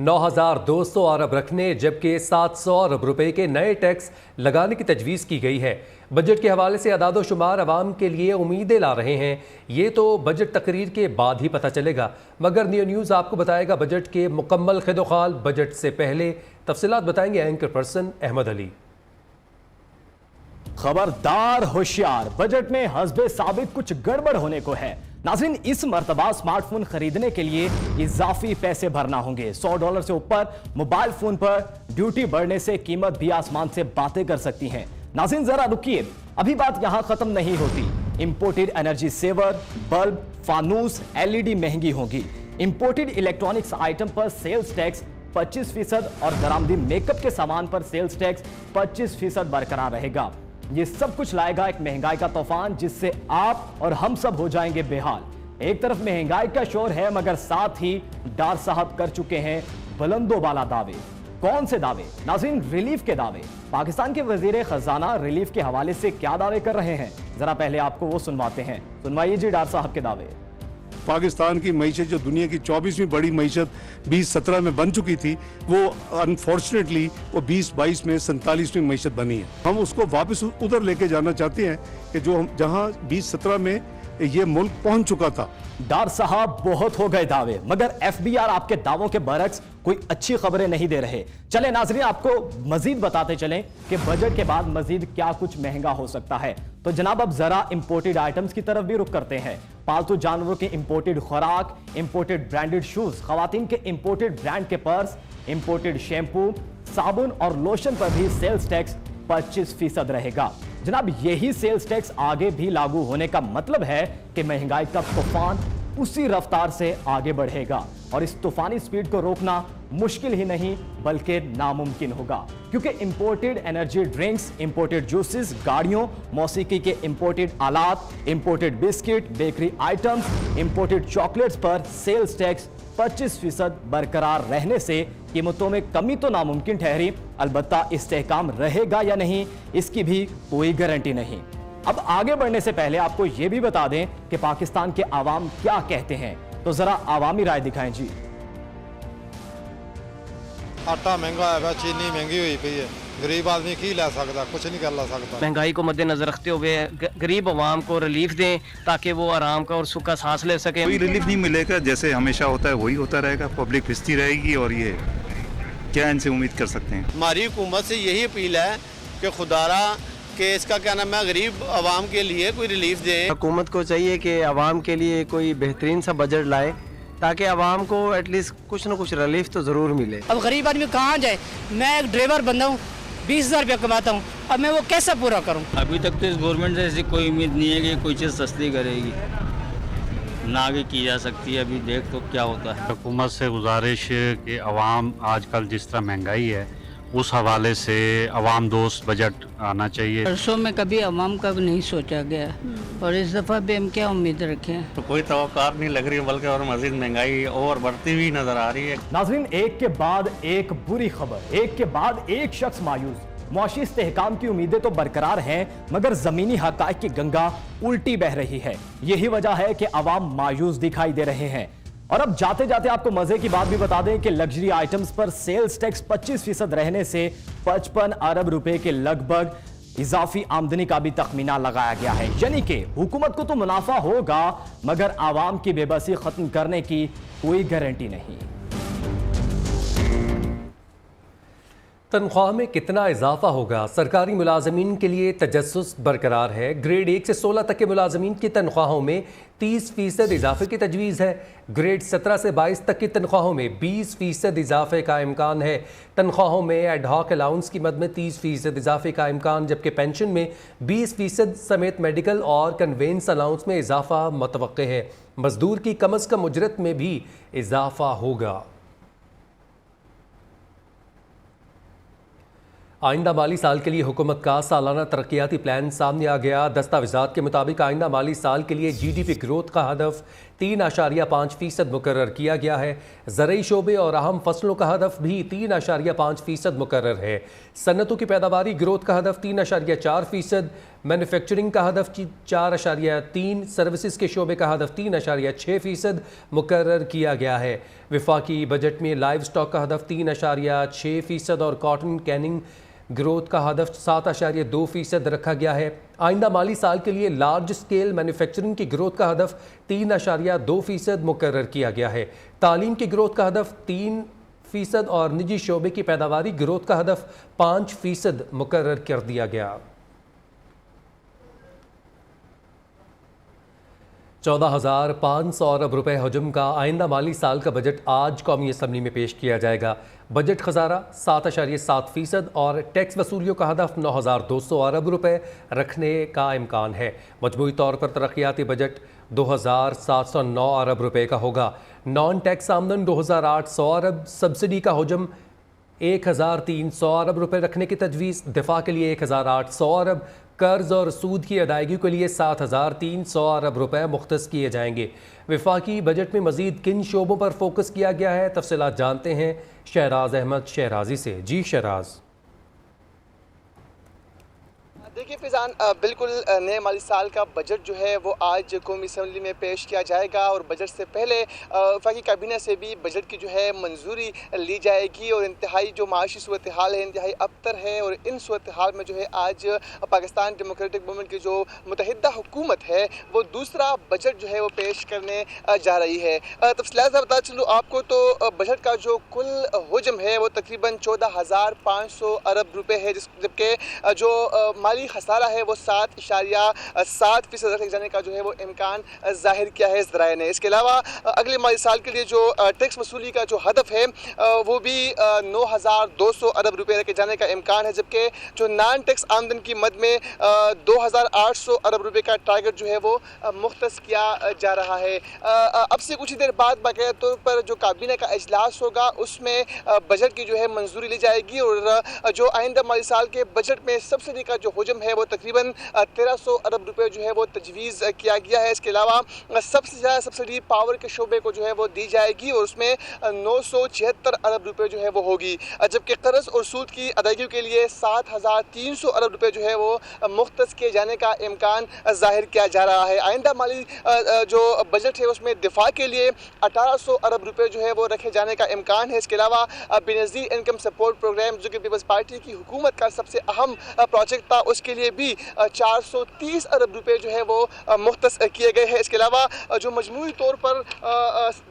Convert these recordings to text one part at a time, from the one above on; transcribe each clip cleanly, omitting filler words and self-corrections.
9,200 ارب رکھنے جبکہ 700 ارب روپے کے نئے ٹیکس لگانے کی تجویز کی گئی ہے۔ بجٹ کے حوالے سے اعداد و شمار عوام کے لیے امیدیں لا رہے ہیں۔ یہ تو بجٹ تقریر کے بعد ہی پتہ چلے گا، مگر نیو نیوز آپ کو بتائے گا بجٹ کے مکمل خد و خال۔ بجٹ سے پہلے تفصیلات بتائیں گے اینکر پرسن احمد علی۔ خبردار ہوشیار، بجٹ میں حسب ثابت کچھ گڑبڑ ہونے کو ہے۔ ناظرین، اس مرتبہ سمارٹ فون خریدنے کے لیے اضافی پیسے بھرنا ہوں گے۔ $100 سے اوپر موبائل فون پر ڈیوٹی بڑھنے سے قیمت بھی آسمان سے باتیں کر سکتی ہیں۔ ناظرین ذرا رکیے، ابھی بات یہاں ختم نہیں ہوتی۔ امپورٹڈ انرجی سیور، بلب، فانوس، LED مہنگی ہوں گی۔ امپورٹڈ الیکٹرانکس آئٹم پر سیلز ٹیکس 25% اور درآمدی میک اپ کے سامان پر سیلز ٹیکس 25% برقرار رہے گا۔ یہ سب کچھ لائے گا ایک مہنگائی کا طوفان جس سے آپ اور ہم سب ہو جائیں گے بے حال۔ ایک طرف مہنگائی کا شور ہے مگر ساتھ ہی ڈار صاحب کر چکے ہیں بلند و بالا دعوے۔ کون سے دعوے؟ ناظرین، ریلیف کے دعوے۔ پاکستان کے وزیر خزانہ ریلیف کے حوالے سے کیا دعوے کر رہے ہیں، ذرا پہلے آپ کو وہ سنواتے ہیں۔ سنوائیے جی ڈار صاحب کے دعوے۔ پاکستان کی معیشت جو دنیا کی 24ویں بڑی معیشت 2017 میں بن چکی تھی، وہ انفارچونیٹلی وہ 2022 میں 47ویں معیشت بنی ہے۔ ہم اس کو واپس ادھر لے کے جانا چاہتے ہیں کہ جو جہاں 2017 میں یہ ملک پہنچ چکا تھا۔ ڈار صاحب، بہت ہو گئے دعوے، مگر FBR آپ کے دعووں کے برعکس کوئی اچھی خبریں نہیں دے رہے۔ چلیں ناظرین، آپ کو مزید بتاتے چلیں کہ بجٹ کے بعد مزید کیا کچھ مہنگا ہو سکتا ہے۔ تو جناب اب ذرا امپورٹڈ آئٹمز کی طرف بھی رخ کرتے ہیں۔ پالتو جانوروں کی امپورٹڈ خوراک، امپورٹڈ برانڈڈ شوز، خواتین کے امپورٹڈ برانڈ کے پرس، امپورٹڈ شیمپو، صابن اور لوشن پر بھی سیلز ٹیکس 25% رہے گا۔ جناب یہی سیلز ٹیکس آگے بھی لاگو ہونے کا مطلب ہے کہ مہنگائی کا طوفان اسی رفتار سے آگے بڑھے گا اور اس طوفانی سپیڈ کو روکنا مشکل ہی نہیں بلکہ ناممکن ہوگا، کیونکہ imported energy drinks, imported juices, گاڑیوں، موسیقی کے امپورٹڈ آلات، imported biscuit, bakery items, imported chocolates پر سیلز ٹیکس 25% برقرار رہنے سے قیمتوں میں کمی تو ناممکن ٹھہری، البتہ استحکام رہے گا یا نہیں اس کی بھی کوئی گارنٹی نہیں۔ اب آگے بڑھنے سے پہلے آپ کو یہ بھی بتا دیں کہ پاکستان کے عوام کیا کہتے ہیں، تو ذرا عوامی رائے دکھائیں جی۔ آٹا مہنگا ہے، چینی مہنگی ہوئی پئی ہے، غریب آدمی کی لے سکتا، کچھ نہیں کر سکتا۔ مہنگائی کو مد نظر رکھتے ہوئے غریب عوام کو ریلیف دیں تاکہ وہ آرام کا اور سکھ کا سانس لے سکیں۔ کوئی ریلیف نہیں ملے گا، جیسے ہمیشہ ہوتا ہے وہی ہوتا رہے گا، پبلک پھنستی رہے گی، اور یہ کیا ان سے امید کر سکتے ہیں۔ ہماری حکومت سے یہی اپیل ہے کہ خدارا کہ اس کا کیا نام ہے، غریب عوام کے لیے کوئی ریلیف دے۔ حکومت کو چاہیے کہ عوام کے لیے کوئی بہترین سا بجٹ لائے تاکہ عوام کو ایٹ لیسٹ کچھ نہ کچھ ریلیف تو ضرور ملے۔ اب غریب آدمی کہاں جائے؟ میں ایک ڈرائیور بندہ ہوں، 20,000 روپیہ کماتا ہوں، اب میں وہ کیسے پورا کروں؟ ابھی تک تو اس گورنمنٹ سے ایسی کوئی امید نہیں ہے کہ کوئی چیز سستی کرے گی، نہ آگے کی جا سکتی ہے۔ ابھی دیکھ تو کیا ہوتا ہے۔ حکومت سے گزارش کہ عوام آج کل جس طرح مہنگائی ہے اس حوالے سے عوام دوست بجٹ آنا چاہیے۔ برسوں میں کبھی عوام کا بھی نہیں سوچا گیا اور اس دفعہ بھی ہم کیا امید رکھیں؟ تو کوئی توقعات نہیں لگ رہی، بلکہ اور مزید مہنگائی اور بڑھتی ہوئی نظر آ رہی ہے۔ ناظرین، ایک کے بعد ایک بری خبر، ایک کے بعد ایک شخص مایوس۔ معاشی استحکام کی امیدیں تو برقرار ہیں مگر زمینی حقائق کی گنگا الٹی بہہ رہی ہے۔ یہی وجہ ہے کہ عوام مایوس دکھائی دے رہے ہیں۔ اور اب جاتے جاتے آپ کو مزے کی بات بھی بتا دیں کہ لگژری آئٹمز پر سیلز ٹیکس 25% رہنے سے 55 ارب روپے کے لگ بھگ اضافی آمدنی کا بھی تخمینہ لگایا گیا ہے۔ یعنی کہ حکومت کو تو منافع ہوگا مگر عوام کی بے بسی ختم کرنے کی کوئی گارنٹی نہیں۔ تنخواہ میں کتنا اضافہ ہوگا؟ سرکاری ملازمین کے لیے تجسس برقرار ہے۔ گریڈ 1 سے 16 تک کے ملازمین کی تنخواہوں میں 30% اضافے کی تجویز ہے۔ گریڈ 17 سے 22 تک کی تنخواہوں میں 20% اضافے کا امکان ہے۔ تنخواہوں میں ایڈ ہاک الاؤنس کی مد میں 30% اضافے کا امکان، جبکہ پینشن میں 20% سمیت میڈیکل اور کنوینس الاؤنس میں اضافہ متوقع ہے۔ مزدور کی کم از کم اجرت میں بھی اضافہ ہوگا۔ آئندہ مالی سال کے لیے حکومت کا سالانہ ترقیاتی پلان سامنے آ گیا۔ دستاویزات کے مطابق آئندہ مالی سال کے لیے GDP گروتھ کا ہدف 3.5% مقرر کیا گیا ہے۔ زرعی شعبے اور اہم فصلوں کا ہدف بھی 3.5% مقرر ہے۔ صنعتوں کی پیداواری گروتھ کا ہدف 3.4%، مینوفیکچرنگ کا ہدف 4.3، سروسز کے شعبے کا ہدف 3.6% مقرر کیا گیا ہے۔ وفاقی بجٹ میں لائیو سٹاک کا ہدف 3.6% اور کاٹن کیننگ گروتھ کا ہدف 7.2% رکھا گیا ہے۔ آئندہ مالی سال کے لیے لارج سکیل مینوفیکچرنگ کی گروتھ کا ہدف 3.2% مقرر کیا گیا ہے۔ تعلیم کی گروتھ کا ہدف 3% اور نجی شعبے کی پیداواری گروتھ کا ہدف 5% مقرر کر دیا گیا۔ 14,500 ارب روپے حجم کا آئندہ مالی سال کا بجٹ آج قومی اسمبلی میں پیش کیا جائے گا۔ بجٹ خزانہ 7.7% اور ٹیکس وصولیوں کا ہدف 9,200 ارب روپے رکھنے کا امکان ہے۔ مجموعی طور پر ترقیاتی بجٹ 2,709 ارب روپے کا ہوگا۔ نان ٹیکس آمدن 2,800 ارب، سبسڈی کا حجم 1,300 ارب روپے رکھنے کی تجویز، دفاع کے لیے 1,800 ارب، قرض اور سود کی ادائیگی کے لیے 7,300 ارب روپے مختص کیے جائیں گے۔ وفاقی بجٹ میں مزید کن شعبوں پر فوکس کیا گیا ہے، تفصیلات جانتے ہیں شہراز احمد شہرازی سے۔ جی شہراز۔ دیکھیے فیضان، بالکل نئے مالی سال کا بجٹ جو ہے وہ آج قومی اسمبلی میں پیش کیا جائے گا اور بجٹ سے پہلے وفاقی کابینہ سے بھی بجٹ کی جو ہے منظوری لی جائے گی اور انتہائی جو معاشی صورتحال ہے انتہائی ابتر ہے، اور ان صورتحال میں جو ہے آج پاکستان ڈیموکریٹک موومنٹ کی جو متحدہ حکومت ہے وہ دوسرا بجٹ جو ہے وہ پیش کرنے جا رہی ہے۔ تفصیلات سے بتا چلوں آپ کو تو بجٹ کا جو کل حجم ہے وہ تقریباً 14,500 ارب روپے ہے، جبکہ جو مالی خسارہ ہے وہ 7.7% رکھے جانے کا جو ہے وہ امکان ظاہر کیا ہے اس ذرائع نے۔ اس کے علاوہ اگلے مالی سال کے لیے جو ٹیکس وصولی کا جو ہدف ہے وہ بھی 9,200 ارب روپے رکھے جانے کا امکان ہے، جبکہ جو نان ٹیکس آمدن کی مد میں 2,800 ارب روپے کا ٹارگٹ جو ہے وہ مختص کیا جا رہا ہے۔ اب سے کچھ ہی دیر بعد باقاعدہ طور پر جو کابینہ کا اجلاس ہوگا اس میں بجٹ کی جو ہے منظوری لی جائے گی، اور جو آئندہ مالی سال کے بجٹ میں سبسڈی کا جو حجم ہے وہ تقریباً 1,300 ارب روپے جو ہے وہ تجویز کیا گیا ہے۔ اس کے علاوہ سب سے زیادہ سبسڈی پاور کے شعبے کو جو ہے وہ دی جائے گی اور اس میں 976 ارب روپے جو ہے وہ ہوگی، جبکہ قرض اور سود کی ادائیگی کے لیے 7,300 ارب روپے جو ہے وہ مختص کیے جانے کا امکان ظاہر کیا جا رہا ہے۔ آئندہ مالی جو بجٹ ہے اس میں دفاع کے لیے 1,800 ارب روپے جو ہے وہ رکھے جانے کا امکان ہے۔ اس کے علاوہ بے نظیر انکم سپورٹ پروگرام جو کہ پیپلز پارٹی کی حکومت کا سب سے اہم پروجیکٹ تھا، اس کے لیے بھی 430 ارب روپے جو ہے وہ مختص کیے گئے ہیں۔ اس کے علاوہ جو مجموعی طور پر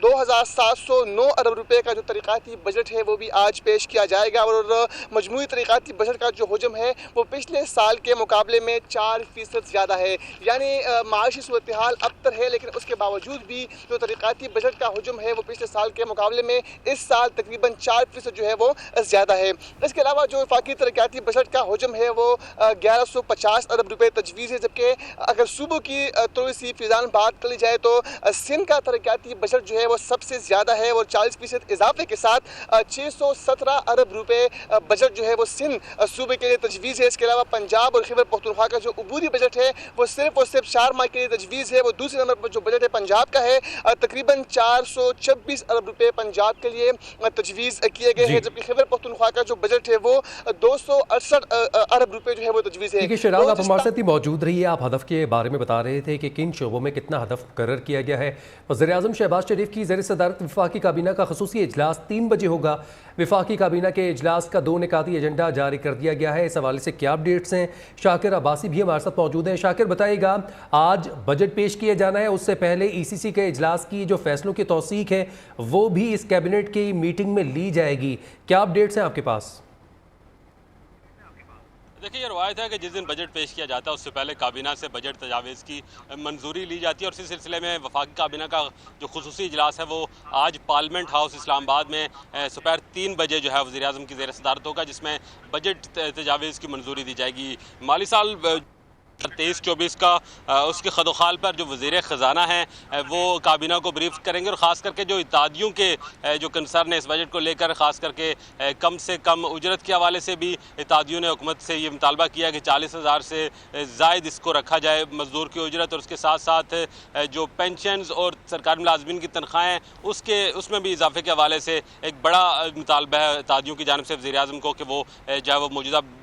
2,709 ارب روپے کا جو ترقیاتی بجٹ ہے وہ بھی آج پیش کیا جائے گا، اور مجموعی ترقیاتی بجٹ کا جو حجم ہے وہ پچھلے سال کے مقابلے میں 4% زیادہ ہے، یعنی معاشی صورتحال ابتر ہے، لیکن اس کے باوجود بھی جو ترقیاتی بجٹ کا حجم ہے وہ پچھلے سال کے مقابلے میں اس سال تقریباً 4% جو ہے وہ زیادہ ہے۔ اس کے علاوہ جو وفاقی ترقیاتی بجٹ کا حجم ہے وہ 1,150 ارب روپے تجویز ہے، جبکہ اگر صوبوں کی تھوڑی سی فیضان بات کر لی جائے تو سندھ کا ترقیاتی بجٹ جو ہے وہ سب سے زیادہ ہے اور 40% اضافے کے ساتھ 617 ارب روپے بجٹ جو ہے وہ سندھ صوبے کے لیے تجویز ہے۔ اس کے علاوہ پنجاب اور خیبر پختونخوا کا جو عبوری بجٹ ہے وہ صرف اور صرف 4 ماہ کے لیے تجویز ہے، وہ دوسرے نمبر پر جو بجٹ ہے پنجاب کا ہے، تقریباً 426 ارب روپے پنجاب کے لیے تجویز کیے گئے ہیں، جبکہ خیبر پختونخوا کا جو بجٹ ہے وہ 268 ارب روپے جو ہے وہ تجویز ہے۔ شہراز، آپ ہمارے ساتھ ہی موجود رہیے۔ آپ ہدف کے بارے میں بتا رہے تھے کہ کن شعبوں میں کتنا ہدف مقرر کیا گیا ہے۔ وزیر اعظم شہباز شریف کی زیر صدارت وفاقی کابینہ کا خصوصی اجلاس 3 بجے ہوگا۔ وفاقی کابینہ کے اجلاس کا 2 نکاتی ایجنڈا جاری کر دیا گیا ہے۔ اس حوالے سے کیا اپڈیٹس ہیں؟ شاکر عباسی بھی ہمارے ساتھ موجود ہیں۔ شاکر بتائیے گا، آج بجٹ پیش کیا جانا ہے، اس سے پہلے ای سی سی کے اجلاس کی جو فیصلوں کی توثیق ہے وہ بھی اس کیبنٹ کی میٹنگ میں لی جائے گی، کیا اپڈیٹس ہیں آپ کے پاس؟ دیکھیے، یہ روایت ہے کہ جس دن بجٹ پیش کیا جاتا ہے اس سے پہلے کابینہ سے بجٹ تجاویز کی منظوری لی جاتی ہے، اور اسی سلسلے میں وفاقی کابینہ کا جو خصوصی اجلاس ہے وہ آج پارلیمنٹ ہاؤس اسلام آباد میں دوپہر 3 بجے جو ہے وزیر اعظم کی زیر صدارت ہوگا، جس میں بجٹ تجاویز کی منظوری دی جائے گی۔ مالی سال 23-24 کا اس کے خد و خال پر جو وزیر خزانہ ہیں وہ کابینہ کو بریف کریں گے، اور خاص کر کے جو اتحادیوں کے جو کنسرن ہے اس بجٹ کو لے کر، خاص کر کے کم سے کم اجرت کے حوالے سے بھی اتحادیوں نے حکومت سے یہ مطالبہ کیا کہ 40,000 سے زائد اس کو رکھا جائے مزدور کی اجرت، اور اس کے ساتھ ساتھ جو پینشنز اور سرکاری ملازمین کی تنخواہیں اس میں بھی اضافے کے حوالے سے ایک بڑا مطالبہ ہے اتحادیوں کی جانب سے وزیر اعظم کو کہ وہ جو ہے وہ موجودہ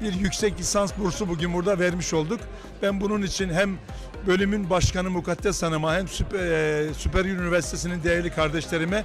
Bir yüksek lisans bursu bugün burada vermiş olduk. Ben bunun için hem bölümün başkanı Mukaddes Hanım'a hem Süper Üniversitesi'nin değerli kardeşlerime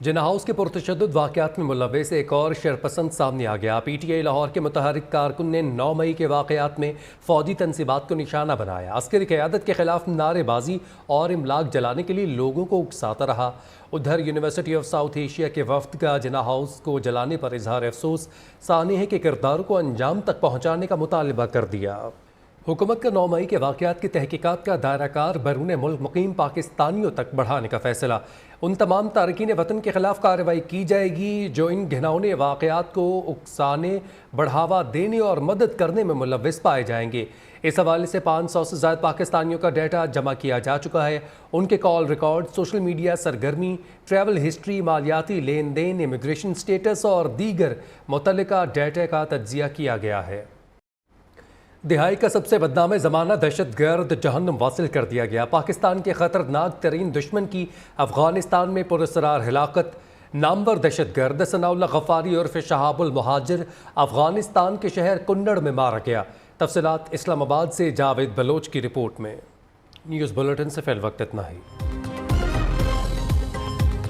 جناح ہاؤس کے پرتشدد واقعات میں ملوث ایک اور شرپسند سامنے آ گیا۔ پی ٹی آئی لاہور کے متحرک کارکن نے 9 مئی کے واقعات میں فوجی تنصیبات کو نشانہ بنایا، عسکری قیادت کے خلاف نعرے بازی اور املاک جلانے کے لیے لوگوں کو اکساتا رہا۔ ادھر یونیورسٹی آف ساؤتھ ایشیا کے وفد کا جناح ہاؤس کو جلانے پر اظہار افسوس، سانحے کے کرداروں کو انجام تک پہنچانے کا مطالبہ کر دیا۔ حکومت کا 9 مئی کے واقعات کی تحقیقات کا دائرہ کار بیرون ملک مقیم پاکستانیوں تک بڑھانے کا فیصلہ۔ ان تمام تارکین وطن کے خلاف کارروائی کی جائے گی جو ان گھناؤنے واقعات کو اکسانے، بڑھاوا دینے اور مدد کرنے میں ملوث پائے جائیں گے۔ اس حوالے سے 500 سے زائد پاکستانیوں کا ڈیٹا جمع کیا جا چکا ہے۔ ان کے کال ریکارڈ، سوشل میڈیا سرگرمی، ٹریول ہسٹری، مالیاتی لین دین، امیگریشن سٹیٹس اور دیگر متعلقہ ڈیٹا کا تجزیہ کیا گیا ہے۔ دہائی کا سب سے بدنام زمانہ دہشت گرد جہنم واصل کر دیا گیا۔ پاکستان کے خطرناک ترین دشمن کی افغانستان میں پراسرار ہلاکت۔ نامور دہشت گرد ثناء اللہ غفاری عرف شہاب المہاجر افغانستان کے شہر کنڑ میں مارا گیا۔ تفصیلات اسلام آباد سے جاوید بلوچ کی رپورٹ میں۔ نیوز بلیٹن سے فی الوقت اتنا ہی۔